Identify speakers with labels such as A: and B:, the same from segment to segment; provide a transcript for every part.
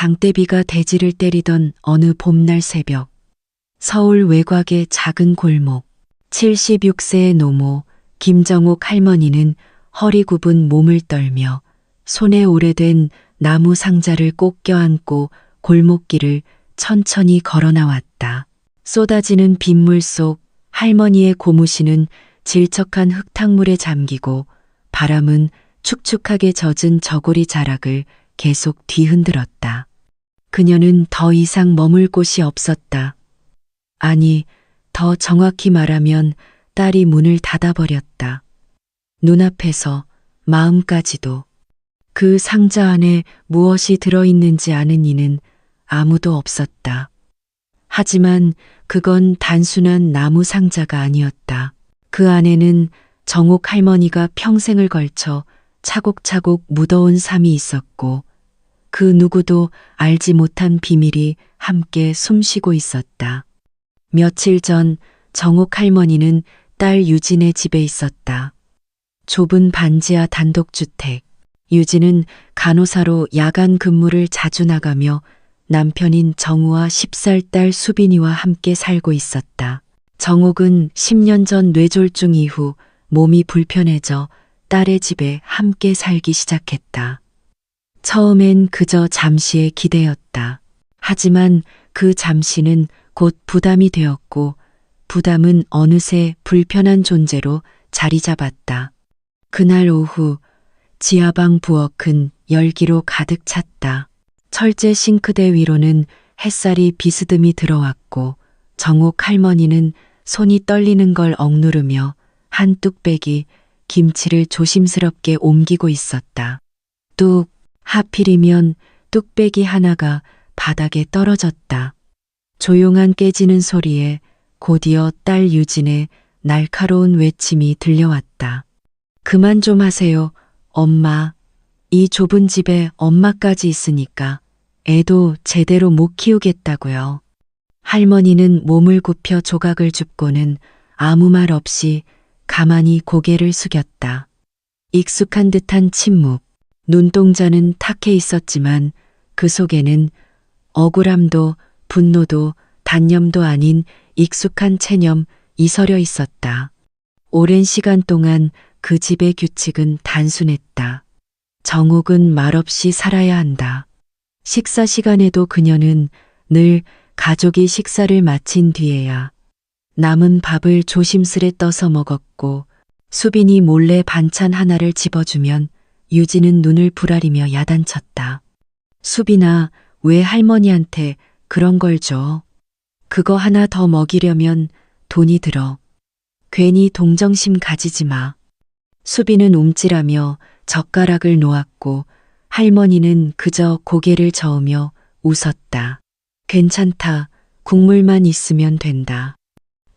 A: 장대비가 대지를 때리던 어느 봄날 새벽, 서울 외곽의 작은 골목, 76세의 노모 김정옥 할머니는 허리 굽은 몸을 떨며 손에 오래된 나무 상자를 꼭 껴안고 골목길을 천천히 걸어 나왔다. 쏟아지는 빗물 속 할머니의 고무신은 질척한 흙탕물에 잠기고 바람은 축축하게 젖은 저고리 자락을 계속 뒤흔들었다. 그녀는 더 이상 머물 곳이 없었다. 아니, 더 정확히 말하면 딸이 문을 닫아버렸다. 눈앞에서 마음까지도. 그 상자 안에 무엇이 들어있는지 아는 이는 아무도 없었다. 하지만 그건 단순한 나무 상자가 아니었다. 그 안에는 정옥 할머니가 평생을 걸쳐 차곡차곡 묻어온 삶이 있었고 그 누구도 알지 못한 비밀이 함께 숨쉬고 있었다. 며칠 전 정옥 할머니는 딸 유진의 집에 있었다. 좁은 반지하 단독주택. 유진은 간호사로 야간 근무를 자주 나가며 남편인 정우와 10살 딸 수빈이와 함께 살고 있었다. 정옥은 10년 전 뇌졸중 이후 몸이 불편해져 딸의 집에 함께 살기 시작했다. 처음엔 그저 잠시의 기대였다. 하지만 그 잠시는 곧 부담이 되었고 부담은 어느새 불편한 존재로 자리 잡았다. 그날 오후 지하방 부엌은 열기로 가득 찼다. 철제 싱크대 위로는 햇살이 비스듬히 들어왔고 정옥 할머니는 손이 떨리는 걸 억누르며 한 뚝배기 김치를 조심스럽게 옮기고 있었다. 뚝, 하필이면 뚝배기 하나가 바닥에 떨어졌다. 조용한 깨지는 소리에 곧이어 딸 유진의 날카로운 외침이 들려왔다. 그만 좀 하세요, 엄마. 이 좁은 집에 엄마까지 있으니까 애도 제대로 못 키우겠다고요. 할머니는 몸을 굽혀 조각을 줍고는 아무 말 없이 가만히 고개를 숙였다. 익숙한 듯한 침묵, 눈동자는 탁해 있었지만 그 속에는 억울함도 분노도 단념도 아닌 익숙한 체념이 서려 있었다. 오랜 시간 동안 그 집의 규칙은 단순했다. 정옥은 말없이 살아야 한다. 식사 시간에도 그녀는 늘 가족이 식사를 마친 뒤에야 남은 밥을 조심스레 떠서 먹었고 수빈이 몰래 반찬 하나를 집어주면 유진은 눈을 부라리며 야단쳤다. 수빈아, 왜 할머니한테 그런 걸 줘? 그거 하나 더 먹이려면 돈이 들어. 괜히 동정심 가지지 마. 수빈은 움찔하며 젓가락을 놓았고 할머니는 그저 고개를 저으며 웃었다. 괜찮다. 국물만 있으면 된다.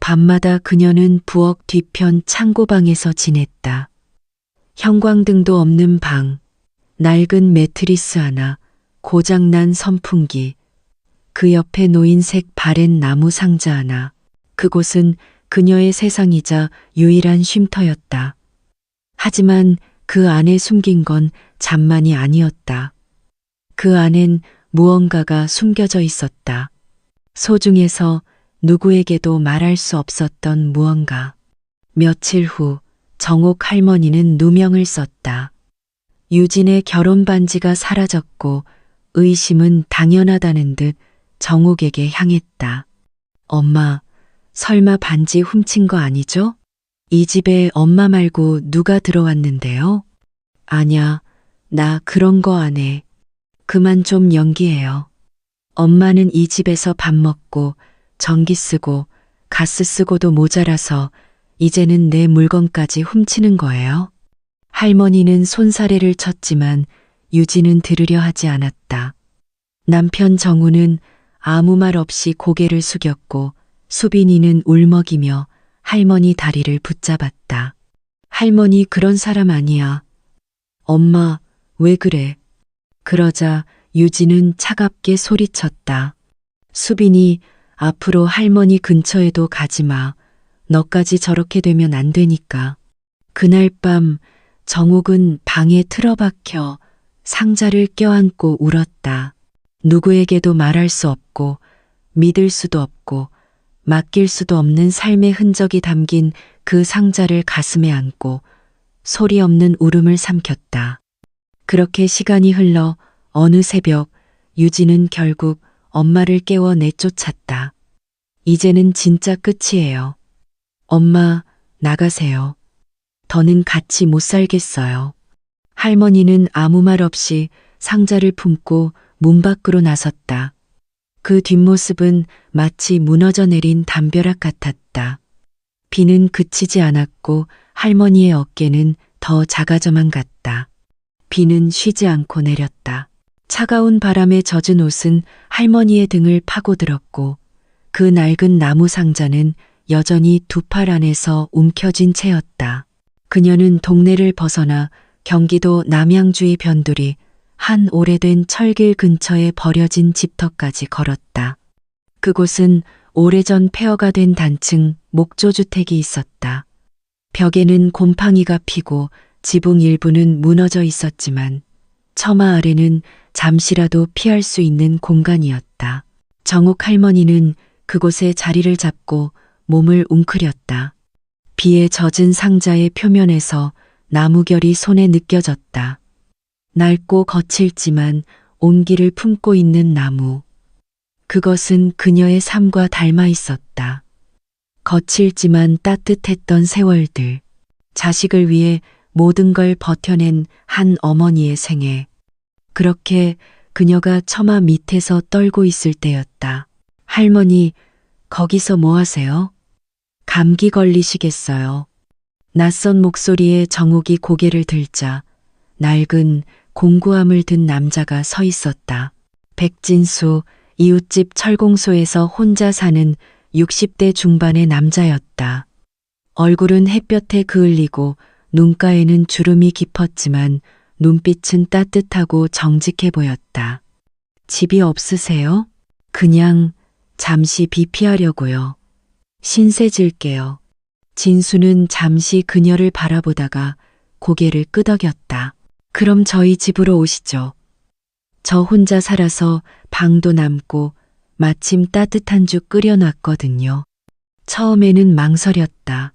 A: 밤마다 그녀는 부엌 뒤편 창고방에서 지냈다. 형광등도 없는 방, 낡은 매트리스 하나, 고장난 선풍기, 그 옆에 노인색 바랜 나무 상자 하나. 그곳은 그녀의 세상이자 유일한 쉼터였다. 하지만 그 안에 숨긴 건 잠만이 아니었다. 그 안엔 무언가가 숨겨져 있었다. 소중해서 누구에게도 말할 수 없었던 무언가. 며칠 후 정옥 할머니는 누명을 썼다. 유진의 결혼 반지가 사라졌고 의심은 당연하다는 듯 정옥에게 향했다. 엄마, 설마 반지 훔친 거 아니죠? 이 집에 엄마 말고 누가 들어왔는데요? 아냐, 나 그런 거 안 해. 그만 좀 연기해요. 엄마는 이 집에서 밥 먹고 전기 쓰고 가스 쓰고도 모자라서 이제는 내 물건까지 훔치는 거예요? 할머니는 손사래를 쳤지만 유진은 들으려 하지 않았다. 남편 정우는 아무 말 없이 고개를 숙였고 수빈이는 울먹이며 할머니 다리를 붙잡았다. 할머니 그런 사람 아니야. 엄마, 왜 그래? 그러자 유진은 차갑게 소리쳤다. 수빈이 앞으로 할머니 근처에도 가지 마. 너까지 저렇게 되면 안 되니까. 그날 밤 정옥은 방에 틀어박혀 상자를 껴안고 울었다. 누구에게도 말할 수 없고 믿을 수도 없고 맡길 수도 없는 삶의 흔적이 담긴 그 상자를 가슴에 안고 소리 없는 울음을 삼켰다. 그렇게 시간이 흘러 어느 새벽 유진은 결국 엄마를 깨워 내쫓았다. 이제는 진짜 끝이에요. 엄마, 나가세요. 더는 같이 못 살겠어요. 할머니는 아무 말 없이 상자를 품고 문 밖으로 나섰다. 그 뒷모습은 마치 무너져 내린 담벼락 같았다. 비는 그치지 않았고 할머니의 어깨는 더 작아져만 갔다. 비는 쉬지 않고 내렸다. 차가운 바람에 젖은 옷은 할머니의 등을 파고들었고 그 낡은 나무 상자는 여전히 두 팔 안에서 움켜쥔 채였다. 그녀는 동네를 벗어나 경기도 남양주의 변두리 한 오래된 철길 근처에 버려진 집터까지 걸었다. 그곳은 오래전 폐허가 된 단층 목조주택이 있었다. 벽에는 곰팡이가 피고 지붕 일부는 무너져 있었지만 처마 아래는 잠시라도 피할 수 있는 공간이었다. 정옥 할머니는 그곳에 자리를 잡고 몸을 웅크렸다. 비에 젖은 상자의 표면에서 나무결이 손에 느껴졌다. 낡고 거칠지만 온기를 품고 있는 나무. 그것은 그녀의 삶과 닮아 있었다. 거칠지만 따뜻했던 세월들. 자식을 위해 모든 걸 버텨낸 한 어머니의 생애. 그렇게 그녀가 처마 밑에서 떨고 있을 때였다. 할머니, 거기서 뭐 하세요? 감기 걸리시겠어요. 낯선 목소리에 정옥이 고개를 들자 낡은 공구함을 든 남자가 서 있었다. 백진수, 이웃집 철공소에서 혼자 사는 60대 중반의 남자였다. 얼굴은 햇볕에 그을리고 눈가에는 주름이 깊었지만 눈빛은 따뜻하고 정직해 보였다. 집이 없으세요? 그냥 잠시 비 피하려고요. 신세 질게요. 진수는 잠시 그녀를 바라보다가 고개를 끄덕였다. 그럼 저희 집으로 오시죠. 저 혼자 살아서 방도 남고 마침 따뜻한 죽 끓여놨거든요. 처음에는 망설였다.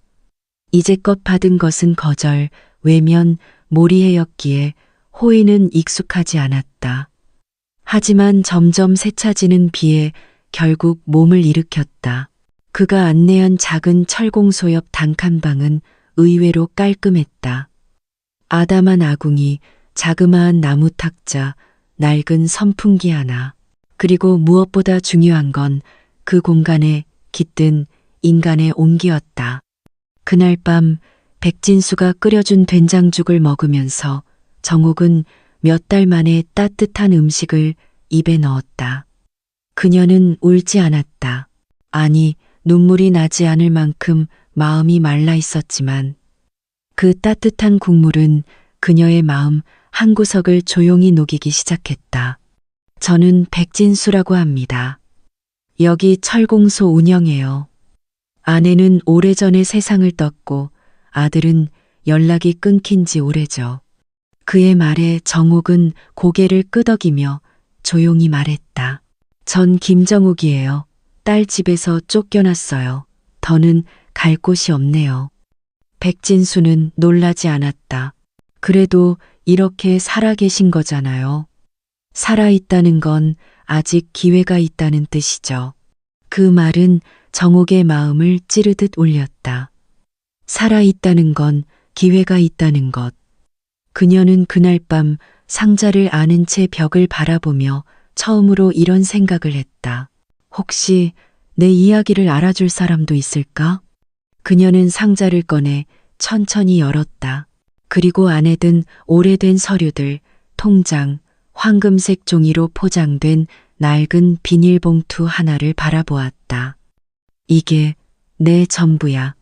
A: 이제껏 받은 것은 거절, 외면, 몰이해였기에 호의는 익숙하지 않았다. 하지만 점점 새차지는 비에 결국 몸을 일으켰다. 그가 안내한 작은 철공소 옆 단칸방은 의외로 깔끔했다. 아담한 아궁이, 자그마한 나무 탁자, 낡은 선풍기 하나. 그리고 무엇보다 중요한 건 그 공간에 깃든 인간의 온기였다. 그날 밤 백진수가 끓여준 된장죽을 먹으면서 정옥은 몇 달 만에 따뜻한 음식을 입에 넣었다. 그녀는 울지 않았다. 아니, 눈물이 나지 않을 만큼 마음이 말라 있었지만 그 따뜻한 국물은 그녀의 마음 한구석을 조용히 녹이기 시작했다. 저는 백진수라고 합니다. 여기 철공소 운영해요. 아내는 오래전에 세상을 떴고 아들은 연락이 끊긴 지 오래죠. 그의 말에 정옥은 고개를 끄덕이며 조용히 말했다. 전 김정옥이에요. 딸 집에서 쫓겨났어요. 더는 갈 곳이 없네요. 백진수는 놀라지 않았다. 그래도 이렇게 살아계신 거잖아요. 살아있다는 건 아직 기회가 있다는 뜻이죠. 그 말은 정옥의 마음을 찌르듯 울렸다. 살아있다는 건 기회가 있다는 것. 그녀는 그날 밤 상자를 안은 채 벽을 바라보며 처음으로 이런 생각을 했다. 혹시 내 이야기를 알아줄 사람도 있을까? 그녀는 상자를 꺼내 천천히 열었다. 그리고 안에 든 오래된 서류들, 통장, 황금색 종이로 포장된 낡은 비닐봉투 하나를 바라보았다. 이게 내 전부야.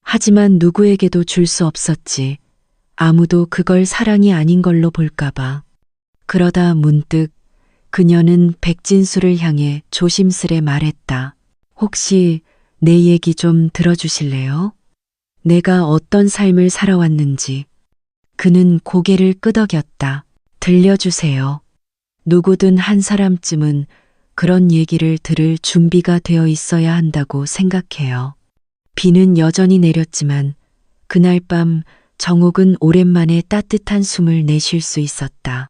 A: 하지만 누구에게도 줄 수 없었지. 아무도 그걸 사랑이 아닌 걸로 볼까봐. 그러다 문득 그녀는 백진수를 향해 조심스레 말했다. 혹시 내 얘기 좀 들어주실래요? 내가 어떤 삶을 살아왔는지. 그는 고개를 끄덕였다. 들려주세요. 누구든 한 사람쯤은 그런 얘기를 들을 준비가 되어 있어야 한다고 생각해요. 비는 여전히 내렸지만 그날 밤 정옥은 오랜만에 따뜻한 숨을 내쉴 수 있었다.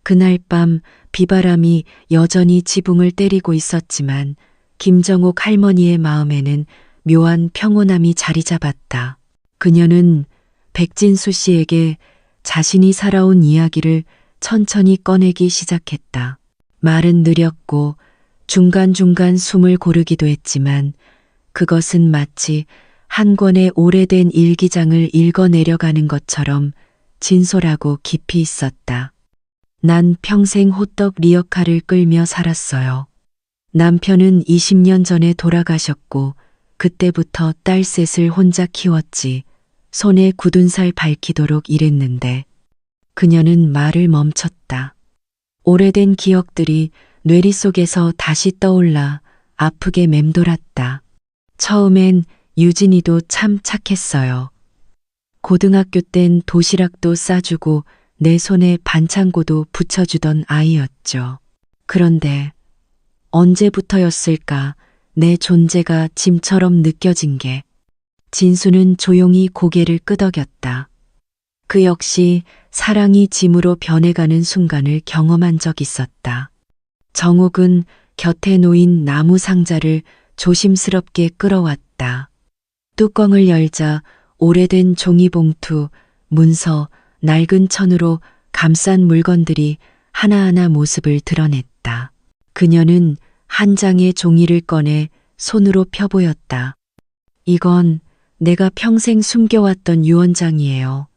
A: 그날 밤 비바람이 여전히 지붕을 때리고 있었지만 김정옥 할머니의 마음에는 묘한 평온함이 자리 잡았다. 그녀는 백진수 씨에게 자신이 살아온 이야기를 천천히 꺼내기 시작했다. 말은 느렸고 중간중간 숨을 고르기도 했지만 그것은 마치 한 권의 오래된 일기장을 읽어내려가는 것처럼 진솔하고 깊이 있었다. 난 평생 호떡 리어카를 끌며 살았어요. 남편은 20년 전에 돌아가셨고 그때부터 딸 셋을 혼자 키웠지. 손에 굳은 살 밝히도록 일했는데 그녀는 말을 멈췄다. 오래된 기억들이 뇌리 속에서 다시 떠올라 아프게 맴돌았다. 처음엔 유진이도 참 착했어요. 고등학교 땐 도시락도 싸주고 내 손에 반창고도 붙여주던 아이였죠. 그런데 언제부터였을까 내 존재가 짐처럼 느껴진 게. 진수는 조용히 고개를 끄덕였다. 그 역시 사랑이 짐으로 변해가는 순간을 경험한 적 있었다. 정옥은 곁에 놓인 나무 상자를 조심스럽게 끌어왔다. 뚜껑을 열자 오래된 종이봉투, 문서, 낡은 천으로 감싼 물건들이 하나하나 모습을 드러냈다. 그녀는 한 장의 종이를 꺼내 손으로 펴보였다. 이건 내가 평생 숨겨왔던 유언장이에요.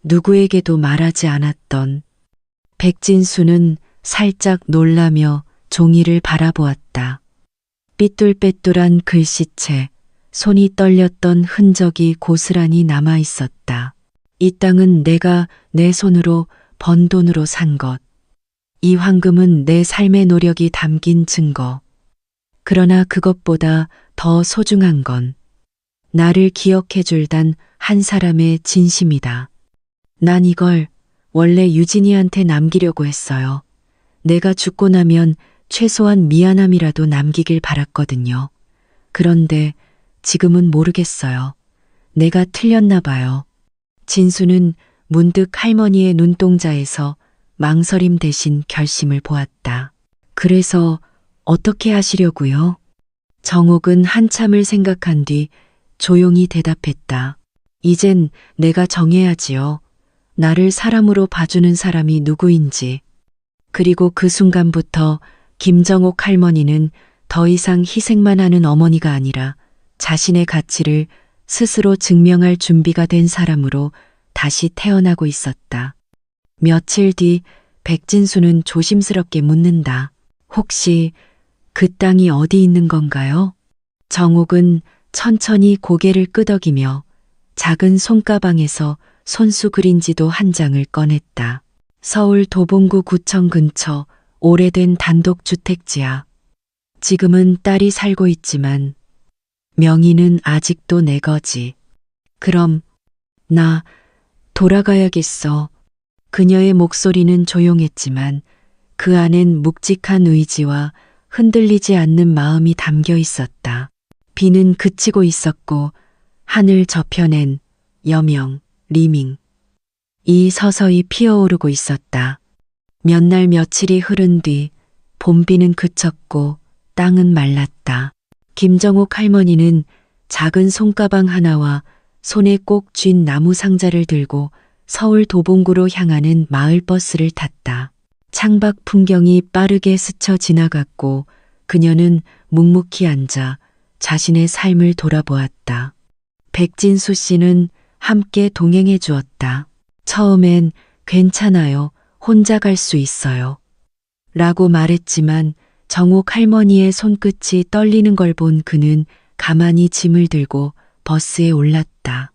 A: 누구에게도 말하지 않았던. 백진수는 살짝 놀라며 종이를 바라보았다. 삐뚤빼뚤한 글씨체, 손이 떨렸던 흔적이 고스란히 남아 있었다. 이 땅은 내가 내 손으로 번 돈으로 산 것. 이 황금은 내 삶의 노력이 담긴 증거. 그러나 그것보다 더 소중한 건 나를 기억해 줄 단 한 사람의 진심이다. 난 이걸 원래 유진이한테 남기려고 했어요. 내가 죽고 나면 최소한 미안함이라도 남기길 바랐거든요. 그런데 지금은 모르겠어요. 내가 틀렸나 봐요. 진수는 문득 할머니의 눈동자에서 망설임 대신 결심을 보았다. 그래서 어떻게 하시려고요? 정옥은 한참을 생각한 뒤 조용히 대답했다. 이젠 내가 정해야지요. 나를 사람으로 봐주는 사람이 누구인지. 그리고 그 순간부터 김정옥 할머니는 더 이상 희생만 하는 어머니가 아니라 자신의 가치를 스스로 증명할 준비가 된 사람으로 다시 태어나고 있었다. 며칠 뒤 백진수는 조심스럽게 묻는다. 혹시 그 땅이 어디 있는 건가요? 정옥은 천천히 고개를 끄덕이며 작은 손가방에서 손수 그린지도 한 장을 꺼냈다. 서울 도봉구 구청 근처 오래된 단독주택지야. 지금은 딸이 살고 있지만 명의는 아직도 내 거지. 그럼 나 돌아가야겠어. 그녀의 목소리는 조용했지만 그 안엔 묵직한 의지와 흔들리지 않는 마음이 담겨 있었다. 비는 그치고 있었고 하늘 저편엔 여명, 리밍. 이 서서히 피어오르고 있었다. 몇 날 며칠이 흐른 뒤 봄비는 그쳤고 땅은 말랐다. 김정옥 할머니는 작은 손가방 하나와 손에 꼭 쥔 나무 상자를 들고 서울 도봉구로 향하는 마을버스를 탔다. 창밖 풍경이 빠르게 스쳐 지나갔고 그녀는 묵묵히 앉아 자신의 삶을 돌아보았다. 백진수 씨는 함께 동행해 주었다. 처음엔 괜찮아요. 혼자 갈 수 있어요. 라고 말했지만 정옥 할머니의 손끝이 떨리는 걸 본 그는 가만히 짐을 들고 버스에 올랐다.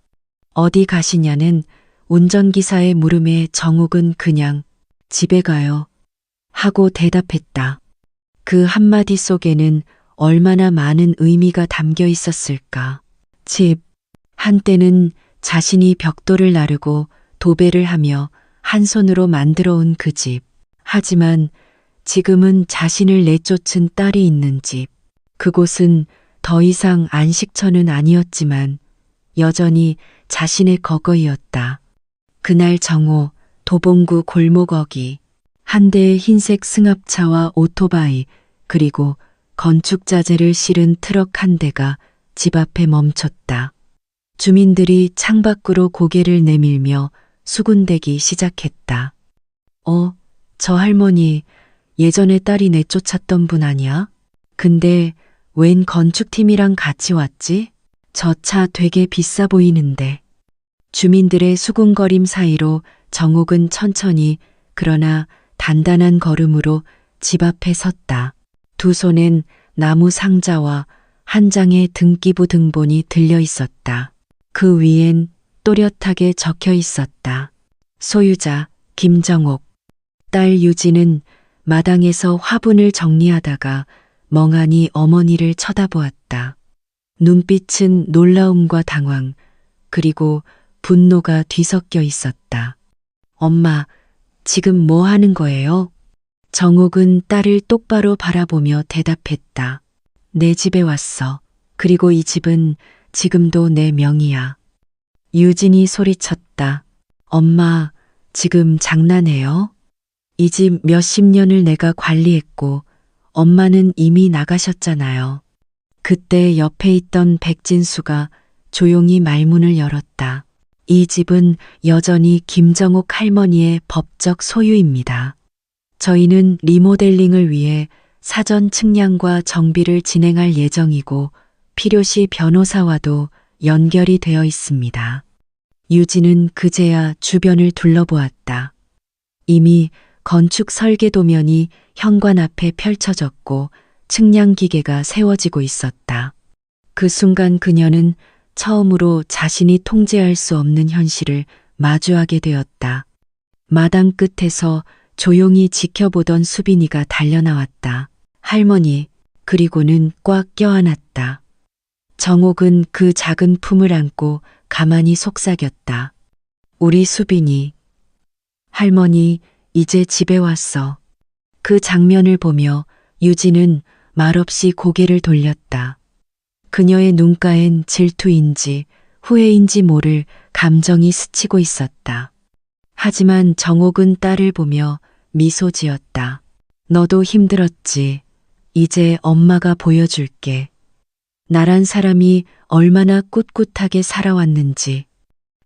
A: 어디 가시냐는 운전기사의 물음에 정옥은 그냥 집에 가요. 하고 대답했다. 그 한마디 속에는 얼마나 많은 의미가 담겨 있었을까. 집. 한때는 자신이 벽돌을 나르고 도배를 하며 한 손으로 만들어 온 그 집. 하지만 지금은 자신을 내쫓은 딸이 있는 집. 그곳은 더 이상 안식처는 아니었지만 여전히 자신의 거거이였다. 그날 정오 도봉구 골목어기 한 대의 흰색 승합차와 오토바이 그리고 건축자재를 실은 트럭 한 대가 집 앞에 멈췄다. 주민들이 창밖으로 고개를 내밀며 수군대기 시작했다. 저 할머니 예전에 딸이 내쫓았던 분 아니야? 근데 웬 건축팀이랑 같이 왔지? 저 차 되게 비싸 보이는데. 주민들의 수군거림 사이로 정옥은 천천히 그러나 단단한 걸음으로 집 앞에 섰다. 두 손엔 나무 상자와 한 장의 등기부 등본이 들려 있었다. 그 위엔 또렷하게 적혀 있었다. 소유자 김정옥. 딸 유진은 마당에서 화분을 정리하다가 멍하니 어머니를 쳐다보았다. 눈빛은 놀라움과 당황, 그리고 분노가 뒤섞여 있었다. 엄마, 지금 뭐 하는 거예요? 정옥은 딸을 똑바로 바라보며 대답했다. 내 집에 왔어. 그리고 이 집은 지금도 내 명의야. 유진이 소리쳤다. 엄마, 지금 장난해요? 이 집 몇십 년을 내가 관리했고 엄마는 이미 나가셨잖아요. 그때 옆에 있던 백진수가 조용히 말문을 열었다. 이 집은 여전히 김정옥 할머니의 법적 소유입니다. 저희는 리모델링을 위해 사전 측량과 정비를 진행할 예정이고 필요시 변호사와도 연결이 되어 있습니다. 유진은 그제야 주변을 둘러보았다. 이미 건축 설계 도면이 현관 앞에 펼쳐졌고 측량 기계가 세워지고 있었다. 그 순간 그녀는 처음으로 자신이 통제할 수 없는 현실을 마주하게 되었다. 마당 끝에서 조용히 지켜보던 수빈이가 달려나왔다. 할머니, 그리고는 꽉 껴안았다. 정옥은 그 작은 품을 안고 가만히 속삭였다. 우리 수빈이. 할머니, 이제 집에 왔어. 그 장면을 보며 유진은 말없이 고개를 돌렸다. 그녀의 눈가엔 질투인지 후회인지 모를 감정이 스치고 있었다. 하지만 정옥은 딸을 보며 미소 지었다. 너도 힘들었지. 이제 엄마가 보여줄게. 나란 사람이 얼마나 꿋꿋하게 살아왔는지.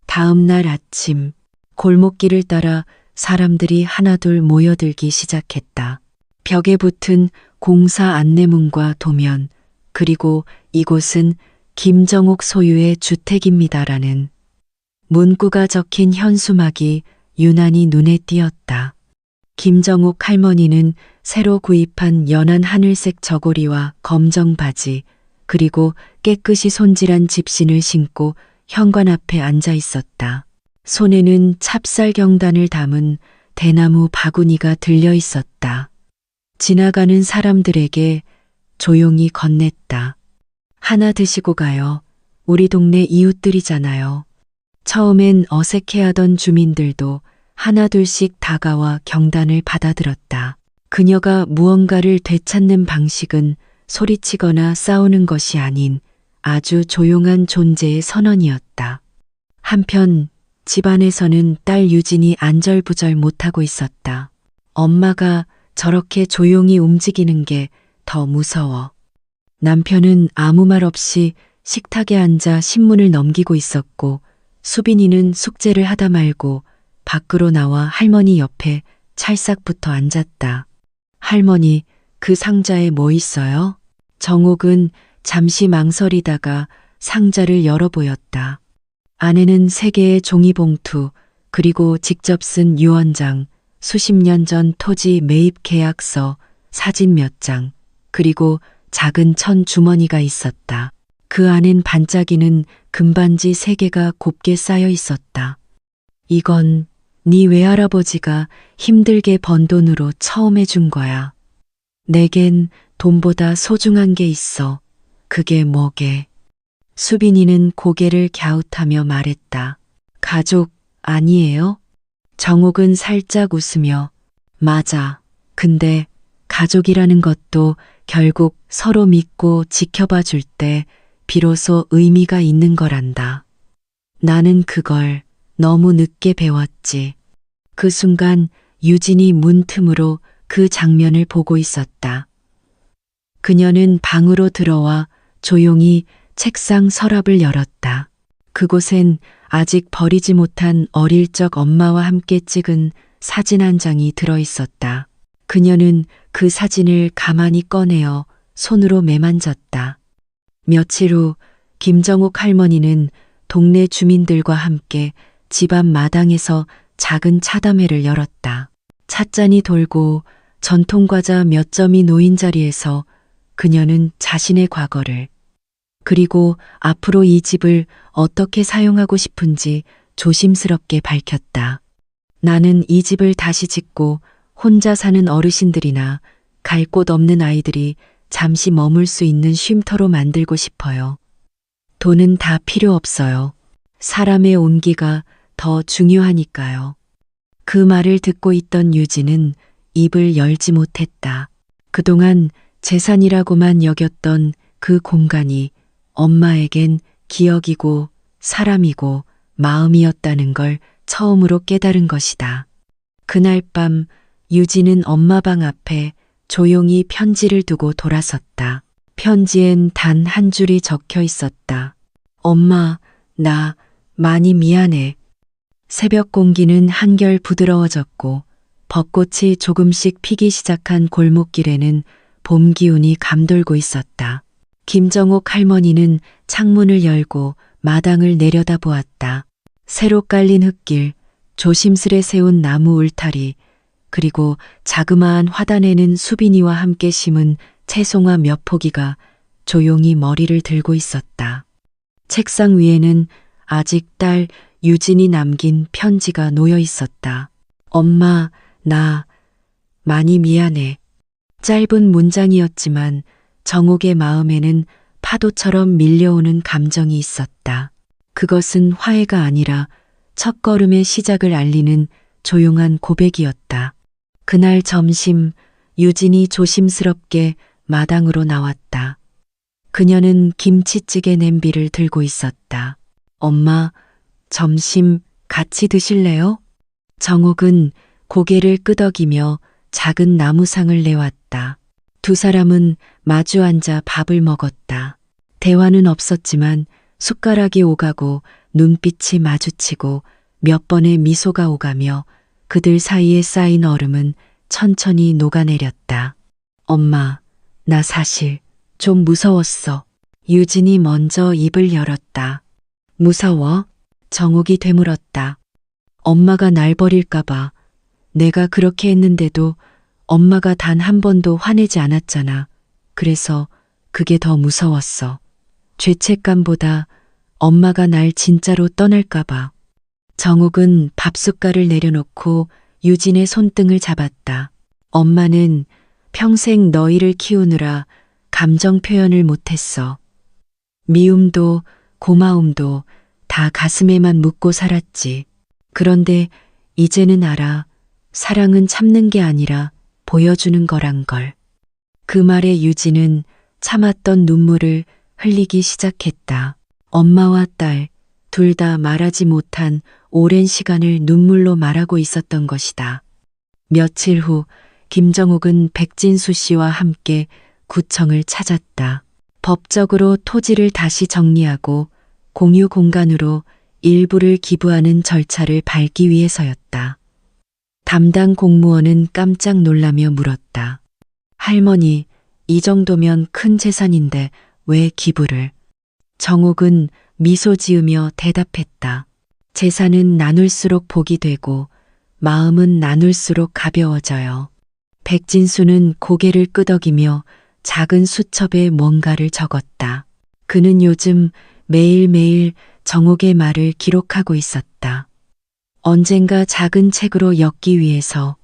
A: 다음 날 아침 골목길을 따라 사람들이 하나둘 모여들기 시작했다. 벽에 붙은 공사 안내문과 도면, 그리고 이곳은 김정옥 소유의 주택입니다라는 문구가 적힌 현수막이 유난히 눈에 띄었다. 김정옥 할머니는 새로 구입한 연한 하늘색 저고리와 검정 바지, 그리고 깨끗이 손질한 집신을 신고 현관 앞에 앉아 있었다. 손에는 찹쌀경단을 담은 대나무 바구니가 들려 있었다. 지나가는 사람들에게 조용히 건넸다. 하나 드시고 가요. 우리 동네 이웃들이잖아요. 처음엔 어색해하던 주민들도 하나둘씩 다가와 경단을 받아들었다. 그녀가 무언가를 되찾는 방식은 소리치거나 싸우는 것이 아닌 아주 조용한 존재의 선언이었다. 한편 집안에서는 딸 유진이 안절부절 못하고 있었다. 엄마가 저렇게 조용히 움직이는 게 더 무서워. 남편은 아무 말 없이 식탁에 앉아 신문을 넘기고 있었고 수빈이는 숙제를 하다 말고 밖으로 나와 할머니 옆에 찰싹 붙어 앉았다. 할머니, 그 상자에 뭐 있어요? 정옥은 잠시 망설이다가 상자를 열어보였다. 안에는 3개의 종이봉투, 그리고 직접 쓴 유언장, 수십 년 전 토지 매입 계약서, 사진 몇 장, 그리고 작은 천 주머니가 있었다. 그 안엔 반짝이는 금반지 3개가 곱게 쌓여 있었다. 이건 네 외할아버지가 힘들게 번 돈으로 처음 해준 거야. 내겐 돈보다 소중한 게 있어. 그게 뭐게? 수빈이는 고개를 갸웃하며 말했다. 가족 아니에요? 정옥은 살짝 웃으며 맞아. 근데 가족이라는 것도 결국 서로 믿고 지켜봐 줄 때 비로소 의미가 있는 거란다. 나는 그걸 너무 늦게 배웠지. 그 순간 유진이 문틈으로 그 장면을 보고 있었다. 그녀는 방으로 들어와 조용히 책상 서랍을 열었다. 그곳엔 아직 버리지 못한 어릴 적 엄마와 함께 찍은 사진 한 장이 들어 있었다. 그녀는 그 사진을 가만히 꺼내어 손으로 매만졌다. 며칠 후 김정옥 할머니는 동네 주민들과 함께 집 앞 마당에서 작은 차담회를 열었다. 찻잔이 돌고 전통과자 몇 점이 놓인 자리에서 그녀는 자신의 과거를 그리고 앞으로 이 집을 어떻게 사용하고 싶은지 조심스럽게 밝혔다. 나는 이 집을 다시 짓고 혼자 사는 어르신들이나 갈 곳 없는 아이들이 잠시 머물 수 있는 쉼터로 만들고 싶어요. 돈은 다 필요 없어요. 사람의 온기가 더 중요하니까요. 그 말을 듣고 있던 유진은 입을 열지 못했다. 그동안 재산이라고만 여겼던 그 공간이 엄마에겐 기억이고 사람이고 마음이었다는 걸 처음으로 깨달은 것이다. 그날 밤 유진은 엄마 방 앞에 조용히 편지를 두고 돌아섰다. 편지엔 단 한 줄이 적혀 있었다. 엄마, 나 많이 미안해. 새벽 공기는 한결 부드러워졌고 벚꽃이 조금씩 피기 시작한 골목길에는 봄 기운이 감돌고 있었다. 김정옥 할머니는 창문을 열고 마당을 내려다보았다. 새로 깔린 흙길, 조심스레 세운 나무 울타리, 그리고 자그마한 화단에는 수빈이와 함께 심은 채송화 몇 포기가 조용히 머리를 들고 있었다. 책상 위에는 아직 딸 유진이 남긴 편지가 놓여 있었다. 엄마, 나 많이 미안해. 짧은 문장이었지만 정옥의 마음에는 파도처럼 밀려오는 감정이 있었다. 그것은 화해가 아니라 첫걸음의 시작을 알리는 조용한 고백이었다. 그날 점심 유진이 조심스럽게 마당으로 나왔다. 그녀는 김치찌개 냄비를 들고 있었다. 엄마, 점심 같이 드실래요? 정옥은 고개를 끄덕이며 작은 나무상을 내왔다. 두 사람은 마주 앉아 밥을 먹었다. 대화는 없었지만 숟가락이 오가고 눈빛이 마주치고 몇 번의 미소가 오가며 그들 사이에 쌓인 얼음은 천천히 녹아내렸다. 엄마, 나 사실 좀 무서웠어. 유진이 먼저 입을 열었다. 무서워? 정옥이 되물었다. 엄마가 날 버릴까봐. 내가 그렇게 했는데도 엄마가 단 한 번도 화내지 않았잖아. 그래서 그게 더 무서웠어. 죄책감보다 엄마가 날 진짜로 떠날까봐. 정옥은 밥숟갈을 내려놓고 유진의 손등을 잡았다. 엄마는 평생 너희를 키우느라 감정 표현을 못했어. 미움도 고마움도 다 가슴에만 묻고 살았지. 그런데 이제는 알아. 사랑은 참는 게 아니라 보여주는 거란 걸. 그 말에 유진은 참았던 눈물을 흘리기 시작했다. 엄마와 딸, 둘 다 말하지 못한 오랜 시간을 눈물로 말하고 있었던 것이다. 며칠 후 김정옥은 백진수 씨와 함께 구청을 찾았다. 법적으로 토지를 다시 정리하고 공유 공간으로 일부를 기부하는 절차를 밟기 위해서였다. 담당 공무원은 깜짝 놀라며 물었다. 할머니, 이 정도면 큰 재산인데 왜 기부를? 정옥은 미소 지으며 대답했다. 재산은 나눌수록 복이 되고 마음은 나눌수록 가벼워져요. 백진수는 고개를 끄덕이며 작은 수첩에 뭔가를 적었다. 그는 요즘 매일매일 정옥의 말을 기록하고 있었다. 언젠가 작은 책으로 엮기 위해서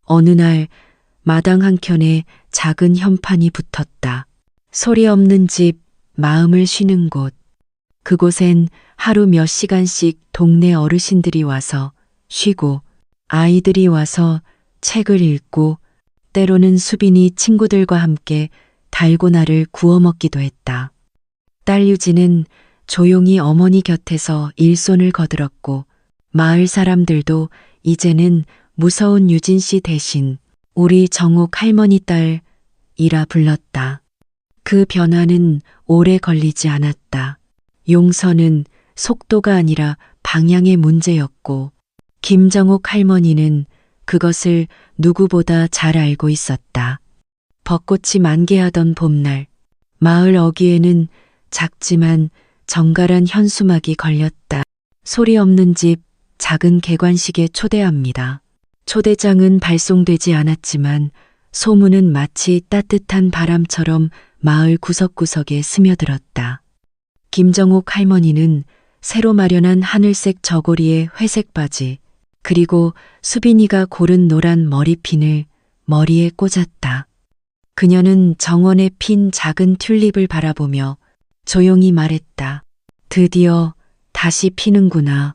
A: 어느 날 마당 한켠에 작은 현판이 붙었다. 소리 없는 집, 마음을 쉬는 곳. 그곳엔 하루 몇 시간씩 동네 어르신들이 와서 쉬고 아이들이 와서 책을 읽고 때로는 수빈이 친구들과 함께 달고나를 구워 먹기도 했다. 딸 유진은 조용히 어머니 곁에서 일손을 거들었고 마을 사람들도 이제는 무서운 유진 씨 대신 우리 정옥 할머니 딸이라 불렀다. 그 변화는 오래 걸리지 않았다. 용서는 속도가 아니라 방향의 문제였고 김정옥 할머니는 그것을 누구보다 잘 알고 있었다. 벚꽃이 만개하던 봄날, 마을 어귀에는 작지만 정갈한 현수막이 걸렸다. 소리 없는 집, 작은 개관식에 초대합니다. 초대장은 발송되지 않았지만 소문은 마치 따뜻한 바람처럼 마을 구석구석에 스며들었다. 김정옥 할머니는 새로 마련한 하늘색 저고리에 회색 바지, 그리고 수빈이가 고른 노란 머리핀을 머리에 꽂았다. 그녀는 정원에 핀 작은 튤립을 바라보며 조용히 말했다. 드디어 다시 피는구나.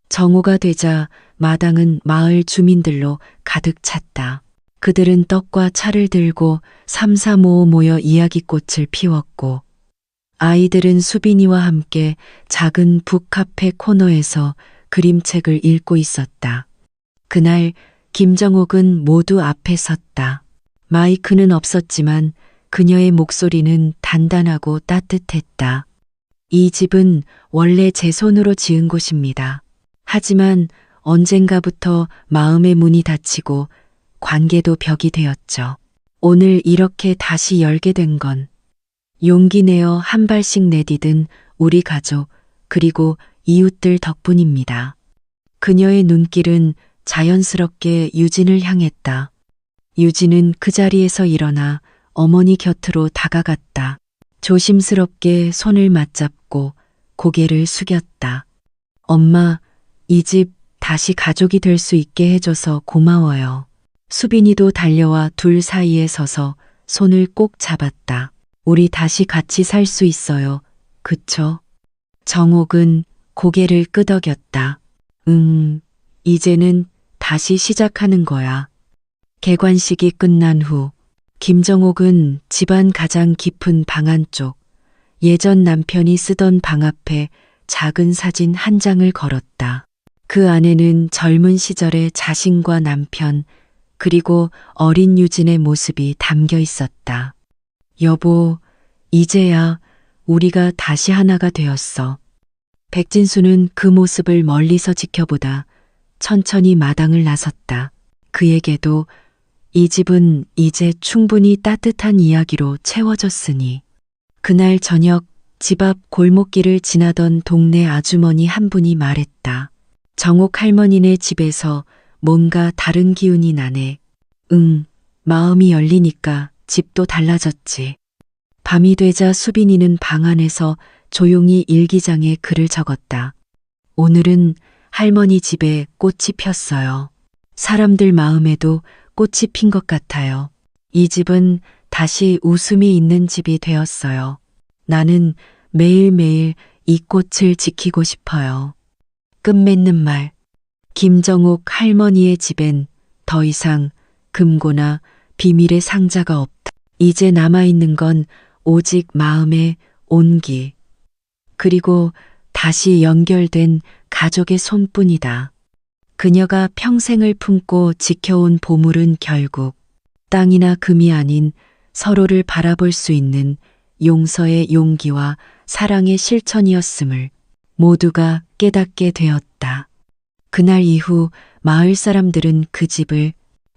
A: 정오가 되자 마당은 마을 주민들로 가득 찼다. 그들은 떡과 차를 들고 삼삼오오 모여 이야기꽃을 피웠고 아이들은 수빈이와 함께 작은 북카페 코너에서 그림책을 읽고 있었다. 그날 김정옥은 모두 앞에 섰다. 마이크는 없었지만 그녀의 목소리는 단단하고 따뜻했다. 이 집은 원래 제 손으로 지은 곳입니다. 하지만 언젠가부터 마음의 문이 닫히고 관계도 벽이 되었죠. 오늘 이렇게 다시 열게 된 건 용기 내어 한 발씩 내디딘 우리 가족 그리고 이웃들 덕분입니다. 그녀의 눈길은 자연스럽게 유진을 향했다. 유진은 그 자리에서 일어나 어머니 곁으로 다가갔다. 조심스럽게 손을 맞잡고 고개를 숙였다. 엄마, 이 집 다시 가족이 될 수 있게 해줘서 고마워요. 수빈이도 달려와 둘 사이에 서서 손을 꼭 잡았다. 우리 다시 같이 살 수 있어요. 그쵸? 정옥은 고개를 끄덕였다. 이제는 다시 시작하는 거야. 개관식이 끝난 후 김정옥은 집안 가장 깊은 방 안쪽 예전 남편이 쓰던 방 앞에 작은 사진 한 장을 걸었다. 그 안에는 젊은 시절의 자신과 남편 그리고 어린 유진의 모습이 담겨 있었다. 여보, 이제야 우리가 다시 하나가 되었어. 백진수는 그 모습을 멀리서 지켜보다 천천히 마당을 나섰다. 그에게도 이 집은 이제 충분히 따뜻한 이야기로 채워졌으니. 그날 저녁 집 앞 골목길을 지나던 동네 아주머니 한 분이 말했다. 정옥 할머니네 집에서 뭔가 다른 기운이 나네. 마음이 열리니까 집도 달라졌지. 밤이 되자 수빈이는 방 안에서 조용히 일기장에 글을 적었다. 오늘은 할머니 집에 꽃이 폈어요. 사람들 마음에도 꽃이 핀 것 같아요. 이 집은 다시 웃음이 있는 집이 되었어요. 나는 매일매일 이 꽃을 지키고 싶어요. 끝맺는 말. 김정옥 할머니의 집엔 더 이상 금고나 비밀의 상자가 없다. 이제 남아있는 건 오직 마음의 온기. 그리고 다시 연결된 가족의 손뿐이다. 그녀가 평생을 품고 지켜온 보물은 결국 땅이나 금이 아닌 서로를 바라볼 수 있는 용서의 용기와 사랑의 실천이었음을 모두가 깨닫게 되었다. 그날 이후 마을 사람들은 그 집을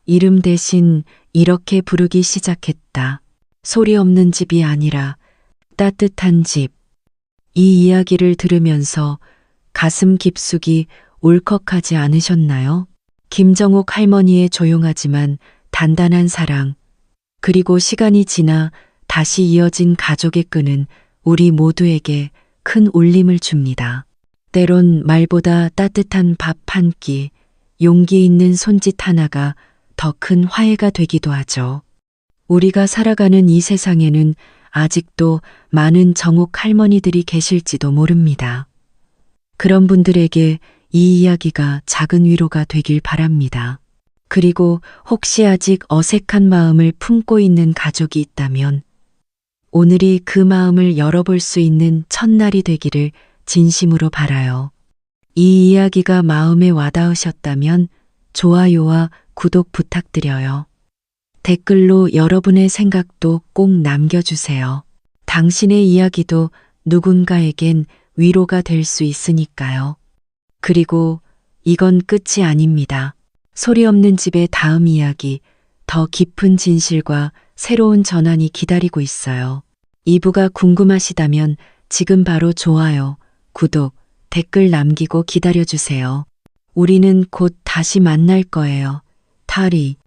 A: 이름 대신 이렇게 부르기 시작했다. 소리 없는 집이 아니라 따뜻한 집. 이 이야기를 들으면서 가슴 깊숙이 울컥하지 않으셨나요? 김정옥 할머니의 조용하지만 단단한 사랑, 그리고 시간이 지나 다시 이어진 가족의 끈은 우리 모두에게 큰 울림을 줍니다. 때론 말보다 따뜻한 밥 한 끼, 용기 있는 손짓 하나가 더 큰 화해가 되기도 하죠. 우리가 살아가는 이 세상에는 아직도 많은 정옥 할머니들이 계실지도 모릅니다. 그런 분들에게 이 이야기가 작은 위로가 되길 바랍니다. 그리고 혹시 아직 어색한 마음을 품고 있는 가족이 있다면 오늘이 그 마음을 열어볼 수 있는 첫날이 되기를 진심으로 바라요. 이 이야기가 마음에 와닿으셨다면 좋아요와 구독 부탁드려요. 댓글로 여러분의 생각도 꼭 남겨주세요. 당신의 이야기도 누군가에겐 위로가 될 수 있으니까요. 그리고 이건 끝이 아닙니다. 소리 없는 집의 다음 이야기, 더 깊은 진실과 새로운 전환이 기다리고 있어요. 2부가 궁금하시다면 지금 바로 좋아요, 구독, 댓글 남기고 기다려주세요. 우리는 곧 다시 만날 거예요. 타리.